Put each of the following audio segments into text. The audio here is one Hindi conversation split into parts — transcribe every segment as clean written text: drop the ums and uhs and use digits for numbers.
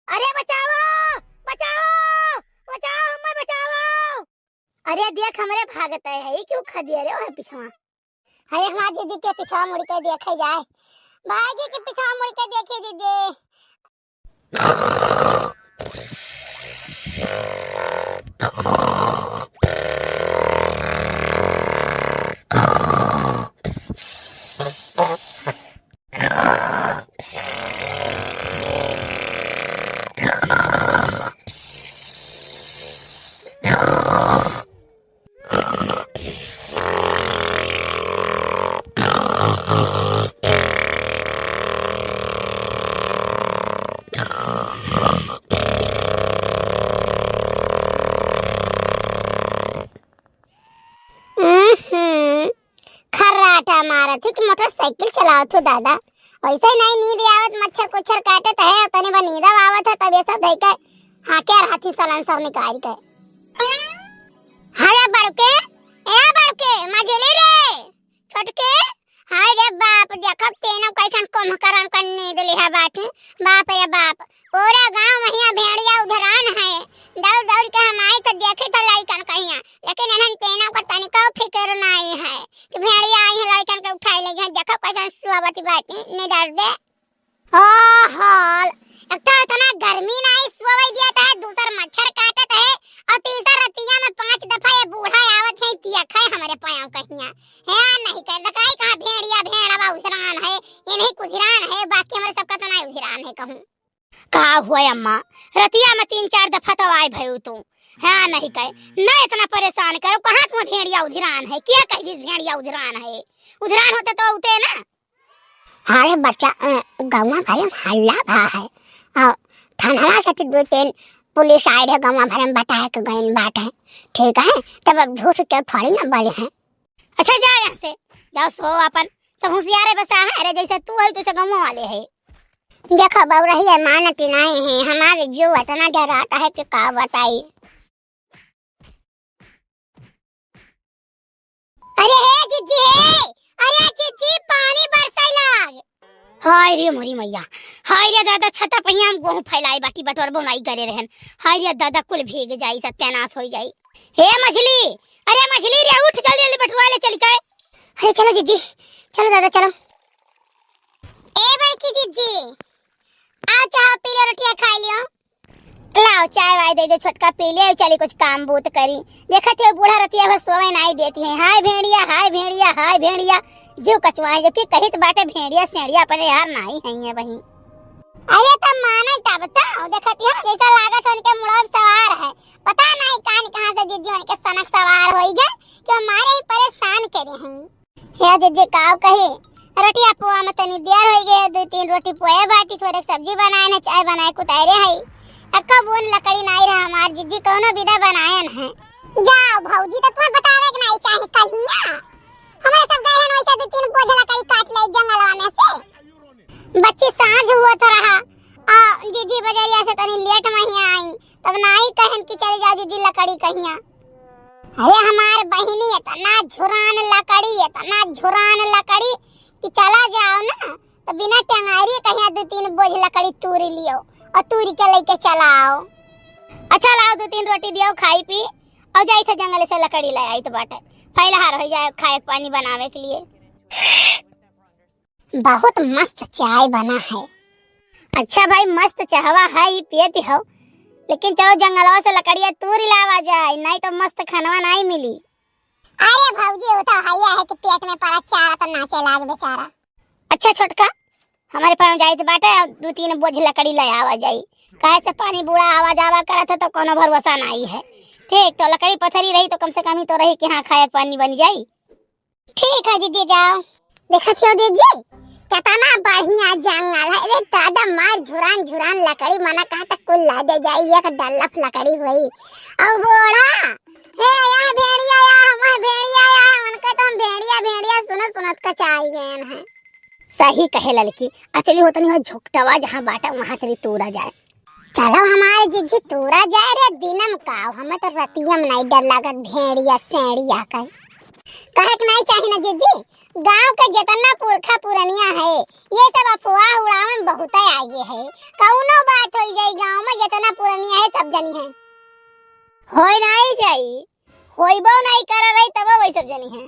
अरे बचाओ बचाओ बचाओ, हमें बचाओ। अरे देख हमरे भागत है क्यों खदिया रे ओए पिछवा। अरे हमार जीजी के पिछवा मुड़ के देखे जाए, भागी के पिछवा मुड़ के देखे जीजी। खर्राटा मारा थी कि मोटरसाइकिल चलाओ थो दादा, वैसे नहीं नींद आवत, मच्छर कुच्छर काटत है, तने बा नींद आवत है, तब ये सब देख के हाके हाथी सलन सब निकाल के। हाय बड़के मजले रे छोटके। हाय रे बाप देखब तेनो कैसन कम करन कर नींद लिहा बाटे। बाप रे बाप पूरा गांव महिया भेड़िया उधरान है, दौड़ दौड़ के हम आए तो देखे तो लड़कन कहिया, लेकिन इन्हन तेनो का तनिका फिक्र नहीं है कि भेड़िया आई है लड़कन के उठाई ले गए। देखो कैसन सुआवती बाटी ने डर दे। हाल एक तो इतना गर्मी नहीं सुआई दिया था, दूसर मच्छर काटत है, और तीसरा रतिया में 5 दफा ये बूढ़ा आवत है तिया खाए हमारे पायां कहिया है नहीं कर दकाई कहां भेड़िया भेड़वा उधरान है, इन्हीं कुधिरान है, बाकी हमारे सबका तो नहीं उधरान है। कहूं का हुआ अम्मा रतिया में 3-4 दफा तो आए भयू तू है नहीं कहे न इतना परेशान करो। कहां तुम भेड़िया उधरान है, क्या कह दी भेड़िया उधरान है, उधरान होते तो उते ना। अरे बच्चा गाँव भर में हल्ला भा है, थाना से 2-3 पुलिस आए रहे गाँव भर में बताया कि गई बात है, ठीक है तब अब झूठ के थोड़ी ना बोले हैं। अच्छा जाओ यहाँ से जाओ, सो अपन सब होशियार बसा है, अरे जैसे तू है तो गाँव वाले है। देखो बाबू रही है मानती नहीं है, हमारे जो इतना डराता है कि का बताई। अरे हे जीजी है, अरे जीजी पानी बरसाई लाग। हाय रे मोरी मैया, हाय रे दादा छता पहिया हम गेहूं फैलाई बाटी बटोर बनाई करे रहन, हाय रे दादा कुल भीग जाई सत्यानाश हो जाई। हे मछली, अरे मछली रे उठ जल्दी जल्दी बटुआ ले चल के। अरे चलो जीजी चलो दादा चलो। ए बड़की जीजी आओ चाय पी ले, रोटियां खा लियो, लाओ चाय वाय दे दे छोटका पी ले, चली कुछ काम बूत करी। देखा थे बूढ़ा रतिया बस सोवे नहीं देती है। हाय भेड़िया हाय भेड़िया हाय भेड़िया जीव कचवाए, जबकि कहित बाटे भेड़िया सेड़िया पर यार नहीं है वही। अरे तब माने तब बताओ, देखती है जैसा लागत है उनके मुड़ाव सवार है, पता नहीं कहां से जीजी उनके सनक सवार होई गए कि हमारे ही परेशान करे हैं। या जीजी काव कहे रोटियां पोआ में तनी देर हो गए, 2-3 रोटी पोए बाटी, थोड़े सब्जी बनाए ना चाय बनाए कुतारे है, अक्का बोन लकड़ी नहीं रहा हमार जीजी कोनो विदा बनायन है। जाओ भौजी तो तुम्हें बतावे कि नहीं चाहे कहिया, हमारे सब गए हैं वैसे 2-3 बोझ लकड़ी काट ले जंगलवा में से। बच्ची सांझ हुआ था रहा आ जीजी बजरिया से तनी लेट में आई, तब नहीं कहन कि चले जाओ जीजी लकड़ी कहिया। अरे हमार बहिनी इतना झुरान लकड़ी कि चला जाओ ना तो बिना टंगारी कहिया 2-3 बोझ लकड़ी तूर लियो और तूरी के लेके चलाओ। अच्छा लाओ 2-3 रोटी दियो खाई पी और जाई थे जंगल से लकड़ी ले आई तो बाटे फैलहार हो जाए खाए पानी बनावे के लिए। बहुत मस्त चाय बना है। अच्छा भाई मस्त चाहवा है ये पियती हो, लेकिन चलो जंगलवा से लकड़ियां तूर लावा जाए, नहीं तो मस्त खानवा नहीं मिली। अरे भौजी वो तो है कि पेट में पड़ा चारा तो नाचे लाग बेचारा। अच्छा छोटका हमारे पास जाई तो बाटे 2-3 बोझ लकड़ी ले आवा जाई, काहे से पानी बूढ़ा आवा जावा करत है तो कोनो भरोसा नहीं है। ठीक तो लकड़ी पथरी रही तो कम से कम ही तो रही कि हाँ खाए पानी बन जाई। ठीक है जीजी जाओ। देखत हो जीजी कितना बढ़िया जंगल है, अरे दादा मार झुरान लकड़ी मना कहा तक कुल ला दे जाई, एक डल्लफ लकड़ी हुई और बोड़ा हे या भेड़िया उनका तो हम भेड़िया सुनत का चाय गए हैं। सही कहे लड़की, अचली होतनी हो झुकटवा जहां बाटा वहां चली तूरा जाए। चलो हमारे जीजी तूरा जाए रे दिनम का, हमें तो रतियम नहीं डर लागत भेड़िया सेड़िया का। कहे कि नहीं चाहिए ना जीजी, गांव के जितना पुरखा पुरनिया है ये सब अफवाह उड़ावन बहुत आगे है, कौनो बात हो जाए गांव सब जनी है। होय नहीं जाई, होइबो नहीं कर रही तब वही सब जनी है।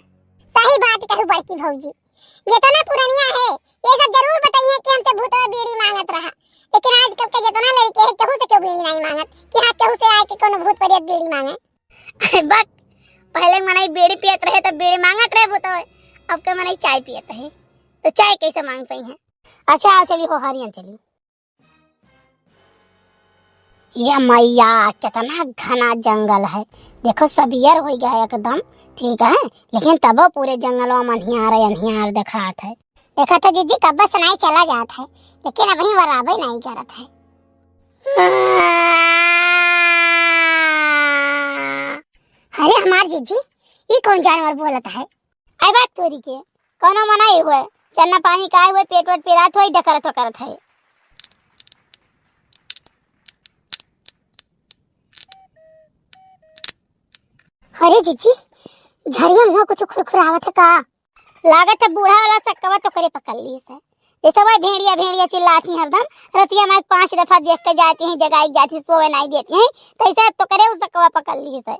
सही बात कहू बड़की भौजी, जितना पुरनिया है ये सब जरूर बताइए कि हमसे भूतवा बीड़ी मांगत रहा, लेकिन आजकल के जितना लड़के है कहू से क्यों बीड़ी नहीं मांगत कि हाथ कहू से आए कि कोनो भूत प्रेत बीड़ी मांगे। बक पहले मनाई बीड़ी पियत रहे तो बीड़ी मांगत रहे भूतवा, अब के मनाई चाय पियत है तो चाय कैसे मांग पाई है। अच्छा आओ चली हो हरियन चली। ये मैया कितना घना जंगल है, देखो सबियर हो गया एकदम ठीक है, लेकिन तब पूरे जंगलों में अनहियार दिखात है। देखा था जीजी कब्बा सनाई चला जात है, लेकिन अभी बराबर नहीं करत है। अरे हमार जीजी ये कौन जानवर बोलत है? आई बात तोरी के कोनो मनाई हुए चन्ना पानी काए हुए पेट वट पिरात होई डकरत करत है। अरे जीजी झड़िया मुँह कुछ खुरखुरावत है का? लागत है बूढ़ा वाला सक्कवा तो करे पकड़ ली से। जैसे वह भेड़िया भेड़िया चिल्लाती हरदम, रतिया में 5 दफा देख के जाती हैं, जगाई जाती सोवे नहीं देती हैं, तैसे तो करे उस सक्कवा पकड़ ली से।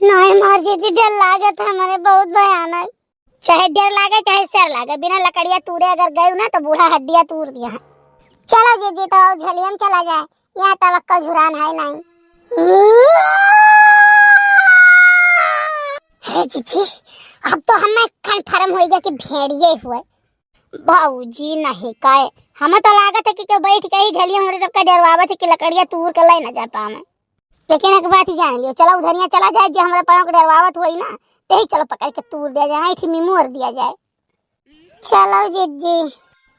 नहीं मार जीजी डर लागत है हमारे बहुत भयानक। चाहे डर लागे चाहे सर लागे, बिना लकड़िया तूरे अगर गए ना तो बूढ़ा हड्डियां तूर दिया है। चलो जीजी तो झलियम चला जाए, यहाँ तवक्कल झुरान है नहीं। हे जीजी अब तो हमें कंफर्म हो गया कि भेड़िए हुए। बाबूजी नहीं काए हमें तो लागत है कि क्यों बैठ के ही झलिया हमारे सबका डरवावत है कि लकड़ियां तूर के ले ना जा पावे, लेकिन एक बात ही जान लियो, चलो उधरिया चला जाए जो हमारे पाँव को डरवावत हुई ना ते ही चलो पकड़ के तूर दिया जाए, ऐठी में मोर दिया जाए। चलो जीजी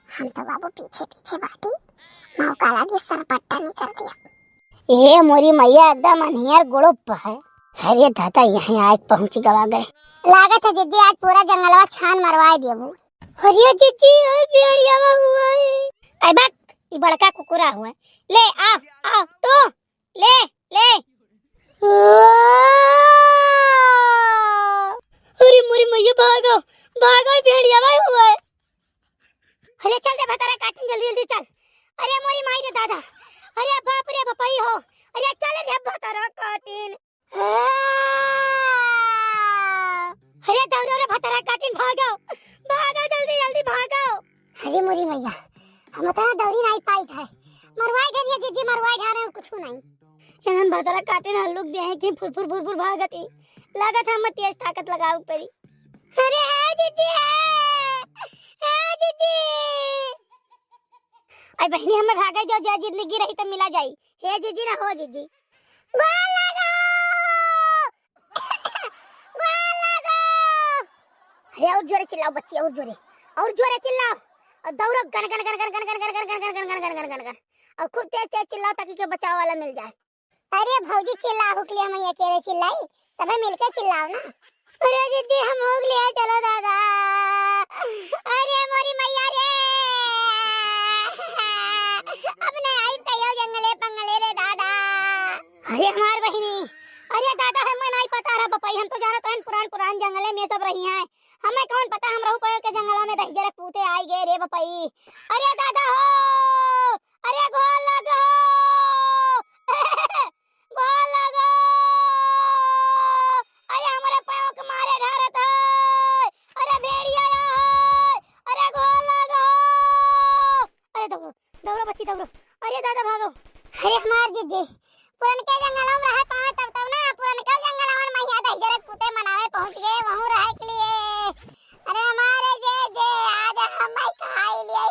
हम तो बाबू पीछे पीछे बाटी मौका लागे सरपट्टा नहीं कर दिया। ए मोरी मैया एकदम अनहियार गुड़ुप है। अरे दादा यहाँ आज पहुँच गवा गए, लागत है जीजी आज पूरा जंगलवा छान मरवाए देबू। अरे जीजी आज भेड़िया हुआ है। आई बात ये बड़का कुकुरा हुआ है, ले आओ आओ तो ले ले। अरे मोरी मैया भागो भागो भेड़िया हुआ है। अरे चल दे भतारा काटिन जल्दी जल्दी चल। अरे मोरी माई रे दादा, अरे बाप रे बपाई हो, अरे चल रे भतारा काटिन। अरे दौड़ो रे भतारा काटिन भागो भागो जल्दी जल्दी भागो। अरे मोरी मैया हम तो दौड़ी नहीं पाई था, मरवाए धनिया जीजी मरवाए जा रहे हैं कुछ नहीं। एनन भतारा काटिन हल्लुक दे है कि फुर फुर फुर फुर भागती, लागत हम तेज ताकत लगाओ परी। अरे है जीजी है जीजी। आई बहनी हमें भागा जो जा जिंदगी रही तो मिला जाई। हे जीजी ना हो जीजी गोल लगाओ गोल लगाओ। अरे और जोरे चिल्लाओ बच्ची और जोरे चिल्लाओ और दौड़ो gun gun gun gun gun gun gun gun gun gun gun gun gun gun और खूब तेज तेज चिल्लाओ ताकि कोई बचाव वाला मिल जाए। अरे भौजी चिल्लाओ के लिए हम अकेले चिल्लाई, सब मिलके चिल्लाओ ना। अरे दीदी हम हो गए चलो दादा। अरे मोरी मैया रे अब नहीं आई तयो जंगले पंगले रे दादा। अरे हमार बहिनी, अरे दादा हमें नहीं पता रहा बपाई, हम तो जानत रहन पुरान जंगले में सब रही हैं, हमें कौन पता हम रहू पयो के जंगलों में दही जरे पूते आई गए रे बपाई। अरे दादा हो, अरे गोल लगो गोल लगो। अरे हमारे पाँव के मारे ढारत है, अरे भेड़िया है, अरे गोल लगो। अरे दौड़ो दौड़ो बच्ची दौड़ो, अरे दादा भागो। अरे हमार जीजी पुरन के जंगलों में रहे पाँव तब ना पुरन के जंगलों में मैया दही जरे पूते मनावे पहुंच गए वहां रहे के लिए। अरे हमारे जे आज हम भाई खाई लिए।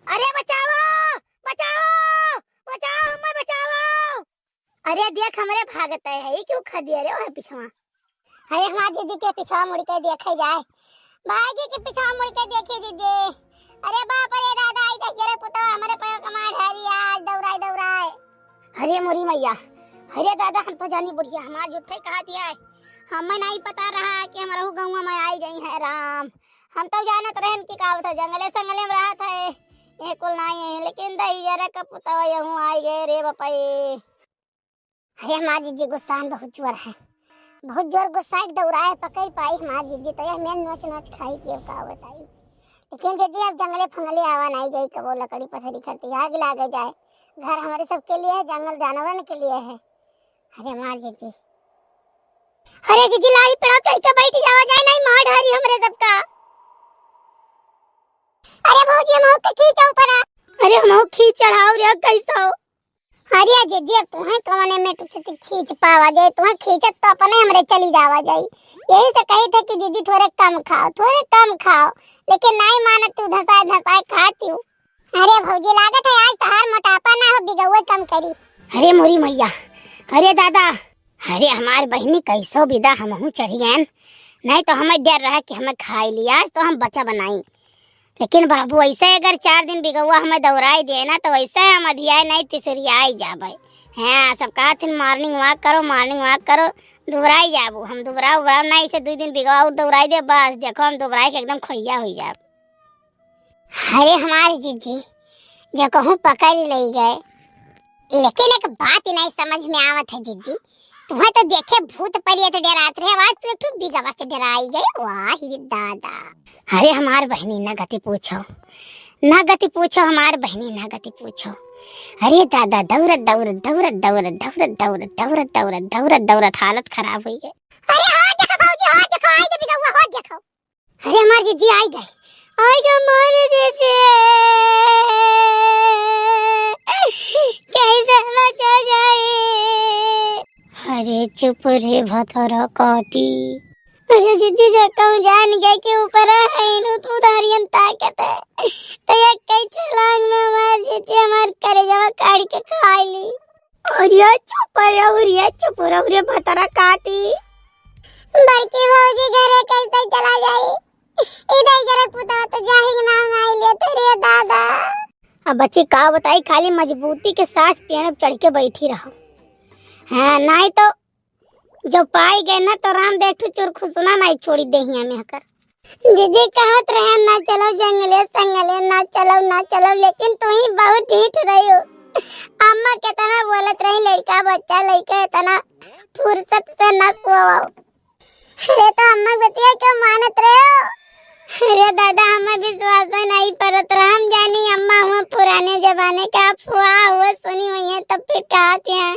अरे बचाओ बचाओ बचाओ हमें बचाओ। अरे देख हमारे भागत है ये क्यों खा दिया रे ओए पिछवा। अरे हमार जीजी के पिछवा मुड़ के देखे जाए, भागी के पिछवा मुड़ के देखे जीजी। अरे बाप रे दादा आई दही जरे पुतवा हमारे पैर कमा ढारी आज दौड़ाए। अरे मोरी मैया, अरे दादा हम तो जानी बुढ़िया हमार झूठे कहा दिया है, हमें नहीं पता रहा कि हमारा गाँव में आई गई है राम। हम तो जानत रहन की का था जंगले संगले में रहा था ये कुल नहीं है, लेकिन दही जरा का पुतवा यूं आई गए रे बपाई। अरे हमार जीजी गुस्सा बहुत जोर है, बहुत जोर गुस्सा दौड़ाए पकड़ पाई हमार जीजी तो यह मैं नोच नोच खाई के का बताई। लेकिन जीजी अब जंगले फंगले आवा नहीं जाई, कबो लकड़ी पथरी खरती आग लागे जाए। घर हमारे सबके लिए है, जंगल जानवरन के लिए है। अरे मार जीजी, अरे जीजी लाई पेड़ चढ़ के बैठ जावा जाए, नहीं मार ढारी हमरे सबका। अरे भौजी हम के खींच ऊपर। अरे हम खींच चढ़ाओ रे कैसा हो। अरे जीजी अब तुम्हें कौने में तुझसे खींच पावा जाए, तुम्हें खींचत तो अपने हमरे चली जावा जाई। यही से कही थे कि जीजी थोड़े कम खाओ, थोड़े कम खाओ, लेकिन नहीं मानत तू, धसाए धसाए खाती हूँ। अरे भौजी लागत है आज तहार मोटापा ना हो, बिगौवे कम करी। अरे मोरी मैया, अरे दादा, अरे हमार बहनी कैसो विदा हमहू चढ़ी गए, नहीं तो हमें डर रहा कि हमें खाई लिया, आज तो हम बचा बनाई। लेकिन बाबू ऐसे अगर 4 दिन बिगौवा हमें दौड़ाई दिए ना, तो वैसे हम अधियाए नहीं तीसरी आई जाबे। हाँ सब कहा थे मॉर्निंग वॉक करो, मॉर्निंग वॉक करो, दोहराई जाबू। हम दोहरा उबरा नहीं से 2 दिन बिगवा और दोहराई दे, बस देखो हम दोहराई के एकदम खोइया हो जाब। अरे हमारे जीजी जो कहूँ पकड़ ले गए, लेकिन एक बात ही नहीं समझ में आवत है जीजी, तुम्हें तो देखे भूत परियत तो डरात रहे, आवाज तो बिगवा से डराई गए। वाह ही दादा। अरे हमार बहनी ना गति पूछो, ना गति पूछो, हमार बहनी ना गति पूछो। अरे दादा दौड़त दौड़त दौड़त दौड़त दौड़त दौड़त दौड़त दौड़त दौड़त दौड़त हालत खराब हुई गई। अरे हो देखो भौजी, हो देखो, आई गए बिगवा, हो देखो। अरे हमार जीजी आई गए, आई गए हमारे जीजी, कैसे बचा जाए। अरे चुप रे भतरा काटी। अरे जीजी जका जान गया कि ऊपर है नु तू धारियन ताकत है, तो ये कई छलांग में मार जीजी हमार करे जवा काट के खा ली। और ये चुप रे भतरा काटी। बड़की भौजी घरे कैसे चला जाई, इधर जरा पुता तो जाहिंग ना आई ले तेरे दादा। अब बच्ची का बताई, खाली मजबूती के साथ पेड़ पर चढ़ के बैठी रहो। हाँ नहीं तो जब पाई गए ना तो राम देख चुरखुसना नहीं छोड़ी देहिया में हकर। जीजी कहत रहे ना चलो जंगले संगले, ना चलो, लेकिन तू ही बहुत ढीठ रही हो। अम्मा के तना बोलत रही लड़का बच्चा लड़का तना फुर्सत से न सोओ। अरे तो अम्मा बतिया क्यों मानत रहे हो। अरे दादा हमें विश्वास नहीं परत रहा, हम जानी अम्मा हुआ पुराने जमाने का अफवाह हुआ सुनी हुई है, तब फिर कहते हैं।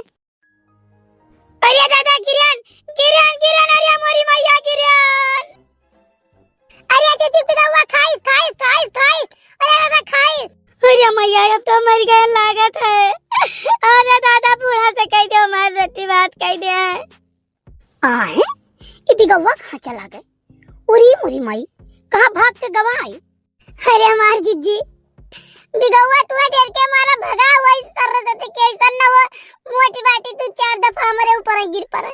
अरे दादा किरण, अरे मोरी मैया किरण। अरे जीजी बिगवा खाइस, अरे दादा खाइस। अरे मैया अब तो मर गए लागत है। अरे दादा बूढ़ा से कह दो हमारी रोटी भात कह दे। आहे ये बिगवा कहाँ चला गए, उरी मुरी माई कहाँ भाग के गवाई। अरे हमार जीजी बिगवा तू डर के मारा भगा हुआ इस सरस्वती के ऐसा न हो, मोटी बाटी तू 4 दफा हमारे ऊपर गिर पड़े।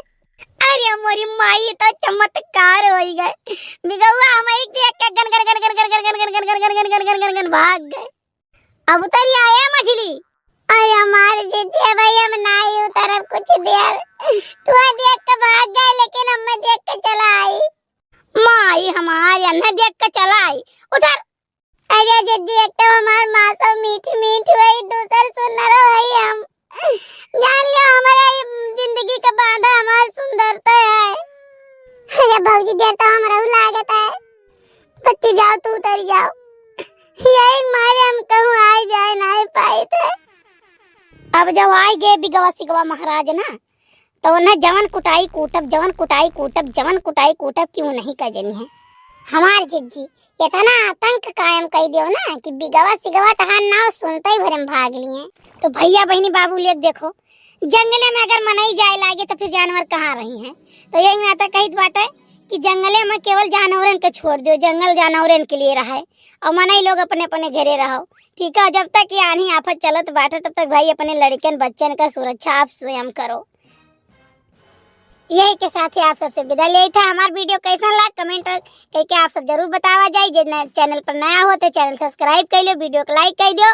अरे मोरी माई तो चमत्कार हो गए, बिगवा हम एक देख के गन भाग गए। अब उतरी आया मछली। अरे हमारे जीजी भाई हम नहीं उतरब कुछ देर, तू देख के भाग गए, लेकिन हम देख के चला आई। माई हमारे अन्ना देख के चला आई उधर। अरे जीजी एक तो हमार माँ सब मीठ हुई, दूसर सुंदर हुई। हम जान लियो हमारा ये जिंदगी का बांधा हमार सुंदरता है। अरे भौजी देर तो हमारा लागत है, बच्ची जाओ तू उतर जाओ, यही मारे हम कहूँ आ जाए नहीं पाए थे। अब जब आई गए बिगवा सिगवा महाराज ना, तो न जवन कुटाई कूटब क्यों नहीं का जनी है। हमार जीजी इतना आतंक कायम कर दियो ना कि बिगवा सिगवा तहार नाव सुनते ही भरम भाग लिए। तो भैया बहनी बाबू लोग देखो, जंगले में अगर मनाई जाए लागे तो फिर जानवर कहाँ रही हैं। तो यही नाता कहित बात है कि जंगले में केवल जानवरन के छोड़ दो, जंगल जानवरन के लिए रहा है, और मनाई लोग अपने अपने घरे रहो। ठीक है, जब तक ये आनी आफत चलत बाटे तब तक भाई अपने लड़कन बच्चन का सुरक्षा आप स्वयं करो। यही के साथ ही आप सबसे विदा ले था। हमारा वीडियो कैसा लगा कमेंट करके आप सब जरूर बतावा जाए। जो चैनल पर नया हो तो चैनल सब्सक्राइब कर लो, वीडियो को लाइक कर दो।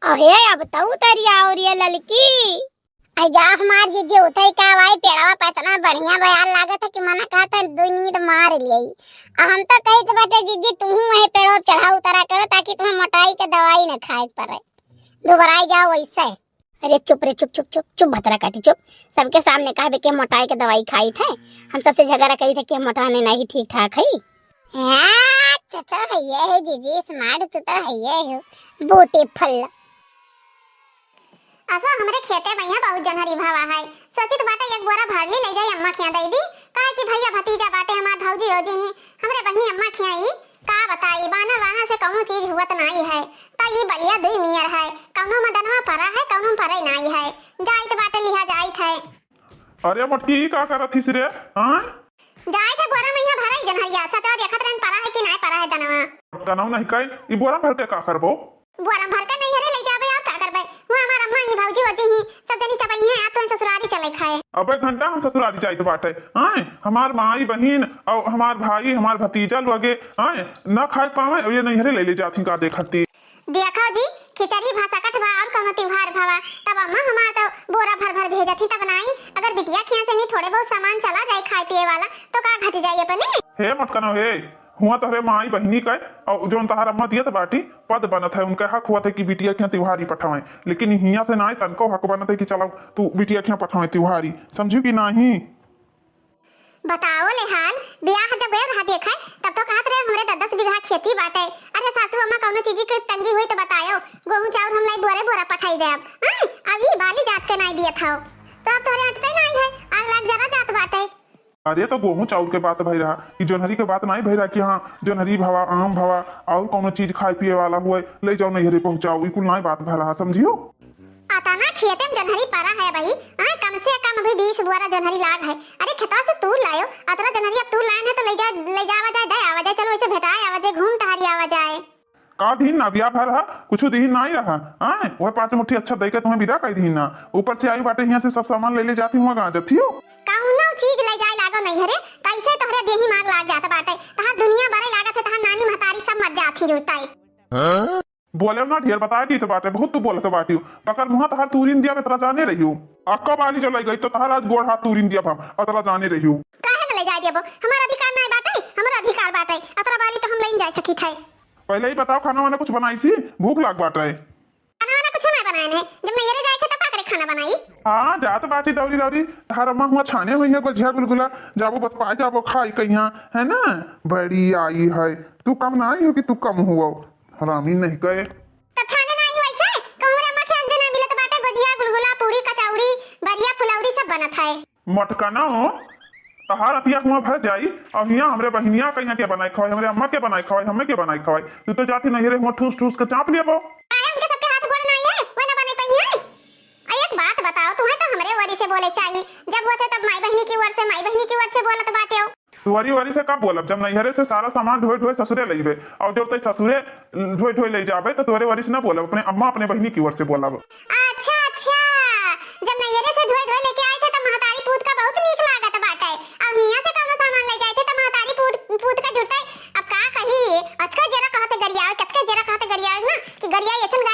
और ये अब बताऊ तरिया और ये लड़की आई जा हमार जीजी उतर का भाई पेड़वा पे इतना बढ़िया बयान लागत है कि मना कहता दो नींद मार लियई। हम तो कही तो बाटे जीजी तुम वही पेड़वा चढ़ा उतरा करो ताकि तुम्हें मोटाई के दवाई न खाए पड़े, दोबारा जाओ वैसे। अरे चुप रे, चुप भतरा काटी चुप। सबके सामने कहा कि मोटाई के दवाई खाई थे, हम सबसे झगड़ा करी थे कि मोटाने नहीं ठीक ठाक है। तो है जीजी स्मार्ट तो है ब्यूटीफुल। ऐसा हमरे खेते में यहाँ बहुत जनहरी भावा है। सोचित बाटे एक बोरा भरली ले जाई अम्मा खिया दई दी काहे कि भैया भतीजा बाटे हमार भौजी हो जी हमरे बहनी अम्मा खियाई का बताई बानर वहां से कौनो चीज हुआ तो नहीं है ता ये बलिया दुई मियर है कौनो मदनवा परा है कौनो परे नहीं है जाइत बाटे लिहा जाइत है। अरे मटकी का करत थी रे? हां जाइत है बोरा में यहाँ भराई जनहरिया सचा देखत रहन परा है कि नहीं परा है दनवा दनवा नहीं कई ई बोरा भर के का करबो? बोरा भर के नहीं हरे ले जाबे आप का करबे वो हमार अम्मा ही भौजी हो जी सब जनी चपई है आ तो ससुरारी चले खाए। अबे घंटा हम ससुरारी जाइत बाटे हां हमार माई बहन और हमार भाई हमार भतीजा लोगे हां ना खाए पावे ये नहीं हरे ले ले जाथी का देखती देखो जी खिचड़ी भाषा कटवा और कोनो त्योहार भावा तब अम्मा हमार तो बोरा भर भर भेजती तब नहीं अगर बिटिया खिया से नहीं थोड़े बहुत सामान चला जाए खाए पिए वाला तो का घट जाए अपने हे मटकनो हे हुआ तोहरे माई बहनी का और जोन तहार अम्मा दियत बाटी पद बनत है उनका हक हुआ था कि बिटिया के त्योहारी पठावे लेकिन हिया से ना तनको हक बनत है कि चलो तू बिटिया के पठावे त्योहारी समझू कि नहीं? बताओ ले हाल ब्याह जब गए रहा देखा तब तो कहत रहे हमरे 10 बीघा खेती बाटे अरे सासू अम्मा कौनो चीज की तंगी हुई तो बतायो गेहूं चाउर हम लाई बोरे बोरा पठाई दे अब ये बाली जात के नहीं दिए था तो अब तोरे अटते नहीं है आग लाग जरा जात बाटे। अरे तो गेहूं चाउर के बात भई रहा कि जोनहरी के बात नहीं भई रहा कि हाँ जोनहरी भावा आम भावा और कोनो चीज खाए पिए वाला हुए ले जाओ नहीं हरे पहुंचाओ ई कुल नहीं बात भला समझियो। आता ना खेते में जनहरी परा है भाई कम से कम अभी 20 बोरा जनहरी लाग है अरे खेता से तू लायो अतरा जनहरी अब तू लाइन है तो ले जावा जाए दे आवा जाए चलो इसे भेटाए आवा जाए घूम टहरी आवा जाए का दीन ना बिया भर रहा कुछ दीन नहीं रहा हां वह 5 मुट्ठी अच्छा देके तुम्हें विदा कर दीन ना ऊपर से आई बाटे यहां से सब सामान ले ले जाती हुआ गांव जथियो कौनो चीज ले जाए लागो नहीं हरे कैसे तोहरे देही मांग लाग जात बाटे तहार दुनिया बड़े लागत है तहार नानी महतारी सब मर जाती रुताई बोले ना ढेर बता दी तो बाटे बहुत तू बोलत बाटी पकड़ मुहा तहार तूरिन दिया में तरा जाने रही हूं अक्का बाली चलाई गई तो तहार आज गोड़ हाथ तूरिन दिया हम अतरा जाने रही हूं काहे न ले जाए देबो हमारा अधिकार नहीं बाटे हमारा अधिकार बाटे अतरा बाली तो हम लेन जा सकी थे। पहले ही बताओ खाना वाना कुछ बनाई सी भूख लाग बाटे खाना वाना कुछ नहीं बनाए है जब मेरे जाए थे तब पाकरे खाना बनाई हां जात बाटी दौरी दौरी तहार अम्मा हुआ छाने हुई है गुजिया गुलगुला जाबो बस पाए जाबो खाई कहिया है ना बड़ी आई है तू कम ना आई हो कि तू कम हुआ हरामी नहीं गए मटकाना हो तहार अतिया हुआ भर जाई अब यहाँ हमरे बहनिया कहीं के बनाई खवाई हमरे अम्मा के बनाई खवाई हमें के बनाई खवाई तू तो जाती नहीं रे हुआ ठूस ठूस के चाप लिया वो उनके सबके हाथ गोड़ नहीं है वो ना बने पई है। एक बात बताओ तुम्हें तो हमरे वरी से बोले चाहिए जब होते तब माई बहनी की ओर से माई बहनी की ओर से बोलत बाटे हो तुवरी वरी से कब बोलब जब नैहरे से सारा सामान ढोए ढोए ससुरे लेबे और जब तक ससुरे ढोए ढोए ले जाबे तो तुवरे वरी से ना बोलब अपने अम्मा अपने बहनी की ओर से बोलब। अच्छा अच्छा जब नैहरे से ढोए ढोए लेके आए थे तो महतारी पूत का बहुत नीक लागत बाटे अब हिया से कौनो सामान ले जाए थे तो महतारी पूत का जुटाई अब का कही अतका जरा कहते गरियावे कतका जरा कहते गरियावे ना कि गरिया ऐसन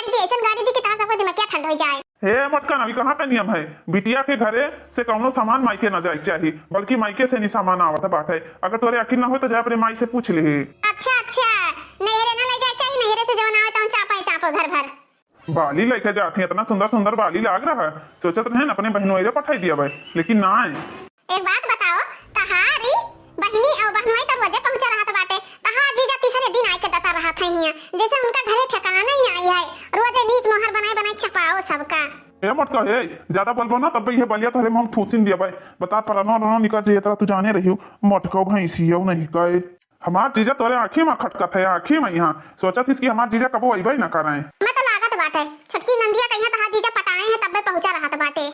गाड़ी दी कि तार सब दिमाग ठंड हो जाए। हे मटका अभी कहाँ पे नियम है बिटिया के घरे से कौनो सामान मायके न जाए चाहिए बल्कि मायके से नहीं सामान आवत बात है अगर तोरे यकीन ना हो तो जा अपने माई से पूछ ले। अच्छा अच्छा नहरे ना ले जाए चाहिए नहरे से जवन आवे तो चापो घर भर बाली लेके जाती है इतना सुंदर सुंदर बाली लाग रहा है सोचत रहे अपने बहनों इधर पठाई दिया भाई लेकिन ना है। एक बात बताओ तहारी बहनी और बहनोई तब वजह पहुंचा रहा था बाटे तहार जीजा तीसरे दिन आके दता रहा था हिया जैसे उनका घरे ठिकाना नहीं आई है रोजे नीक नोहर बनाए चपाओ सबका। ए मटका हे ज्यादा बोलबो ना तब ये बलिया तोरे हम ठूसिन दिया भाई बता परनो नो निकल जे तरा तू जाने रही मटका भैंसियो नहीं कहे हमार जीजा तोरे आंखी में खटखट है आंखी में यहाँ सोचत इसकी हमार जीजा कबो अइबे ना कराए मैं तो लागत बाटे छटकी नंदिया कहिया तहार जीजा पटाए हैं तब पहुंचा रहा था बाटे।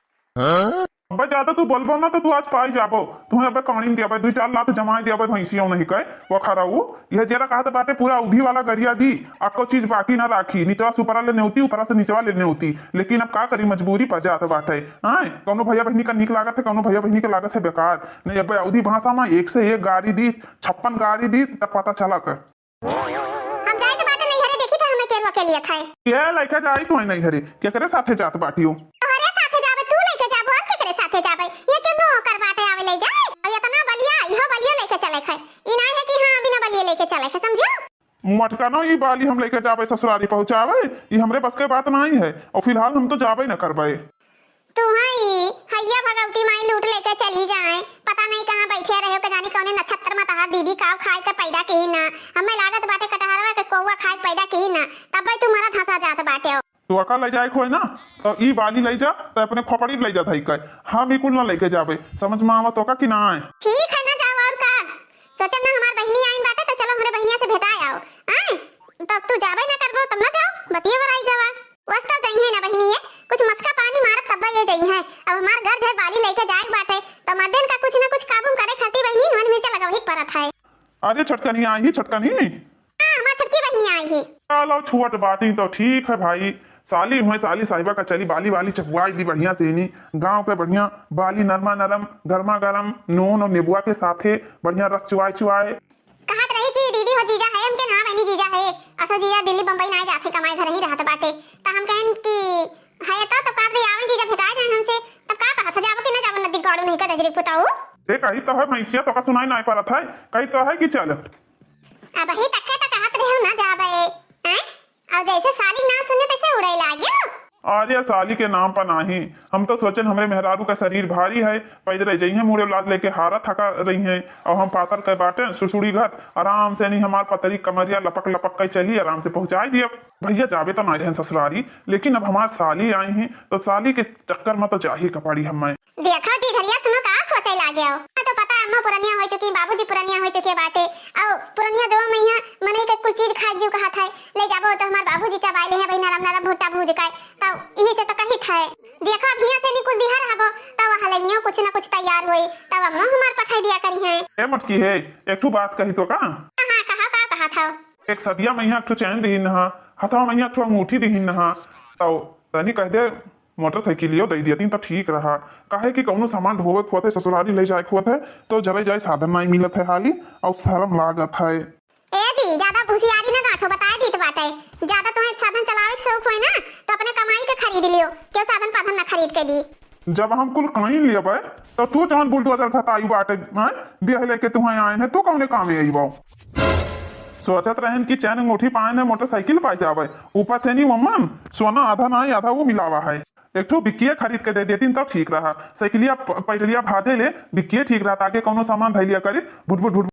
अब ज्यादा तू बोलबो ना तो तू आज पाई जाबो तुम्हें अब कहानी दिया भाई 2-4 लाख जमा दिया भाई भैंसियों नहीं कहे वो खरा वो यह जरा कहा तो बातें पूरा उधी वाला गरिया दी आपको चीज बाकी ना राखी नीचवा से ऊपरा लेने होती ऊपरा से नीचवा लेने होती लेकिन अब का करी मजबूरी पर जाता बात है हाँ कौनो भैया बहनी का निक लागत है कौनो भैया बहनी का लागत है बेकार नहीं अब अवधी भाषा में एक से एक गाड़ी दी 56 गाड़ी दी तब पता चला कर हम जाए तो बाटे नहीं हरे देखी था हमें केरवा के लिए था क्या लइका जाई तो नहीं हरे क्या करे साथे जात बाटी हो तोहरे साथे जाबे तू लेके जाबो हम केकरे साथे जाबे ये केनो कर बाटे आवे ले जाए अब इतना बलिया इहो बलिया लेके चले खाए ई ना है कि हां बिना बलिया लेके चले खाए समझो मटकानो ये बाली हम लेके जाबे ससुरारी पहुंचावे ये हमरे बस के बात नहीं है और फिलहाल हम तो जाबे न करबे तू हाई हैया भगवती माई लूट लेके चली जाए पता नहीं कहां बैठे रहे हो के जानी कौने नक्षत्र में तहार दीदी काव खाए के पैदा के ना हमें लागत बाटे बउआ खाए पैदा की ना, तब भाई तुम्हारा धंसा जात बाटे। तो अका ले जाए खोए ना तो ई बाली ले जा तो अपने खोपड़ी ले जा थई कहे हम बिल्कुल ना लेके जाबे, समझ में आवत का कि ना आए। ठीक है ना, जाओ और का सोचन ना हमार बहनी आई बाटे तो चलो हमरे बहनिया से भेटा आओ। आए तब तू जाबे ना करबो तब ना जाओ, बतिया भराई जावा वस्ता जइहे ना बहनी है, कुछ मस्का पानी मारत तब ये जइहे। अब हमार घर घर बाली लेके जाए बाटे तो मर्दन का कुछ ना कुछ काबू करे खाती बहनी मन में चला गवही परत है। अरे छटका नहीं आई, छटका नहीं हां हमार छटकी बहनी आई है। चलो छुअट बाटी तो ठीक है भाई, साली हुए साली साहिबा का चली बाली वाली चपुआई दी बढ़िया से नहीं, गांव के बढ़िया बाली नरमा नरम गर्मा गरम नून और नीबुआ के साथे बढ़िया रस चुआए चुआए। कहत रही कि दीदी हो जीजा है हमके ना बहनी जीजा है, असा जीजा दिल्ली बंबई ना जाथे कमाई घर ही रहत बाटे त हम कहन कि है तो कहत रही आवन जीजा भेटाए जाए हमसे, तब का कहत जाबो कि ना जाबो नदी गाड़ू नहीं का दजरी पुताऊ। ते कही तो है मैसिया तो का सुनाई ना परत है, कही तो है कि चल अब ही तक कहत रहे ना जाबे हैं, और जैसे साली ना सुने तैसे उड़े लागे। अरे साली के नाम पर नहीं, हम तो सोचन हमरे मेहरारू का शरीर भारी है पैदल जइहे मुड़े औलाद लेके हारा थका रही हैं और हम पातर के बाटे सुसुड़ी घर आराम से नहीं हमार पतरी कमरिया लपक लपक के चली आराम से पहुंचाई दिए। भैया जाबे तो ना रहे ससुरारी, लेकिन अब हमार साली आई हैं तो साली के चक्कर में तो चाहिए कपाड़ी हमें। देखो जी धरिया सुनो का सोचे लागे हो तो पता अम्मा पुरानिया हो चुकी, बाबूजी पुरानिया हो चुके बाटे और पुरानिया जो मैया मने के कुछ चीज खाए जो कहा था ले जाबो तो हमार बाबूजी चबाइले हैं भाई नरम नरम भुट्टा भूज के तो यही से तो कही था। देखो भिया से निकुल दिहर हबो तो हलनियो कुछ ना कुछ तैयार होई तब अम्मा हमार पठाई दिया करी है। ए मटकी है एक ठू बात कही तो का हां कहा था एक सदिया मैया एक ठू चैन दही नहा हथवा मैया एक ठू अंगूठी दही नहा तो तनी कह दे मोटरसाइकिलियो दे दियती तो ठीक रहा, काहे कि कौनो सामान ढोवे खुआ थे ससुरारी ले जाए खुआ थे तो जले जाए साधन नहीं मिलत है हाली और शर्म लागत है। ए दी ज्यादा भूसियारी ना गाठो बताए दी तो बात है, ज्यादा तुम्हें साधन चलावे के शौक है ना तो अपने कमाई के खरीद लियो, क्यों साधन पाधन ना खरीद के दी। जब हम कुल कहीं लिया बे तो तू चांद बुलडोजर खताई बाटे बिह लेके तुम्हें आए हैं तो कौने काम आई बाऊ सोचत रहन कि चैन अंगूठी पाए ने मोटरसाइकिल पाई जावे ऊपर से नहीं मम्मन सोना आधा ना आधा वो मिलावा है, एक ठो बिक्किया खरीद के दे देती तब ठीक रहा, साइकिलिया पैदलिया भाजे ले बिक्किया ठीक रहा ताकि कोनो सामान धैलिया करे भुट भुट